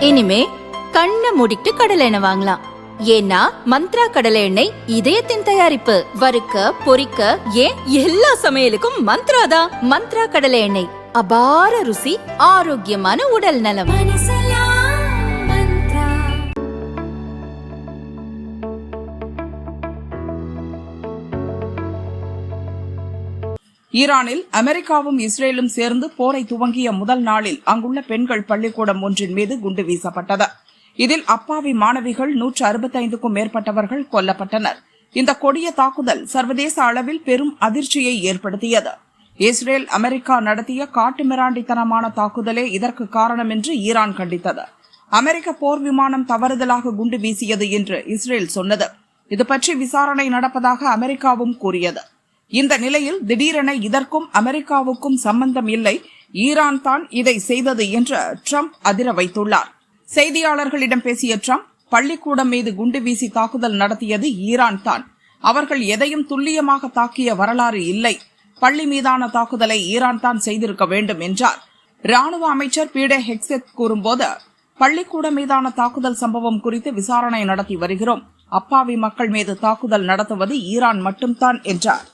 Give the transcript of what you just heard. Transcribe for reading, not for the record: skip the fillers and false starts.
இனிமே கண்ணை மூடிட்டு கடலை எண்ணெய் வாங்கலாம். ஏன்னா மந்த்ரா கடலை எண்ணெய் இதயத்தின் தயாரிப்பு. வறுக்க பொரிக்க ஏன் எல்லா சமையலுக்கும் மந்த்ரா தான். மந்த்ரா கடலை எண்ணெய், அபார ருசி, ஆரோக்கியமான உடல் நலம். ஈரானில் அமெரிக்காவும் இஸ்ரேலும் சேர்ந்து போரை துவங்கிய முதல் நாளில் அங்குள்ள பெண்கள் பள்ளிக்கூடம் ஒன்றின் மீது குண்டு வீசப்பட்டது. இதில் அப்பாவி மாணவிகள் 165க்கும் மேற்பட்டவர்கள் கொல்லப்பட்டனர். இந்த கொடிய தாக்குதல் சர்வதேச அளவில் பெரும் அதிர்ச்சியை ஏற்படுத்தியது. இஸ்ரேல் அமெரிக்கா நடத்திய காட்டுமிராண்டித்தனமான தாக்குதலே இதற்கு காரணம் என்று ஈரான் கண்டித்தது. அமெரிக்க போர் விமானம் தவறுதலாக குண்டு வீசியது என்று இஸ்ரேல் சொன்னது. இதுபற்றி விசாரணை நடப்பதாக அமெரிக்காவும் கூறியது. இந்த நிலையில் திடீரென இதற்கும் அமெரிக்காவுக்கும் சம்பந்தம் இல்லை, ஈரான் தான் இதை செய்தது என்று ட்ரம்ப் அதிர வைத்துள்ளார். செய்தியாளர்களிடம் பேசிய ட்ரம்ப், பள்ளிக்கூடம் மீது குண்டு வீசி தாக்குதல் நடத்தியது ஈரான் தான். அவர்கள் எதையும் துல்லியமாக தாக்கிய வரலாறு இல்லை. பள்ளி மீதான தாக்குதலை ஈரான் தான் செய்திருக்க வேண்டும் என்றார். ராணுவ அமைச்சர் பீடே ஹெக்ஸெத் கூறும்போது, பள்ளிக்கூடம் மீதான தாக்குதல் சம்பவம் குறித்து விசாரணை நடத்தி வருகிறோம். அப்பாவி மக்கள் மீது தாக்குதல் நடத்துவது ஈரான் மட்டும்தான் என்றார்.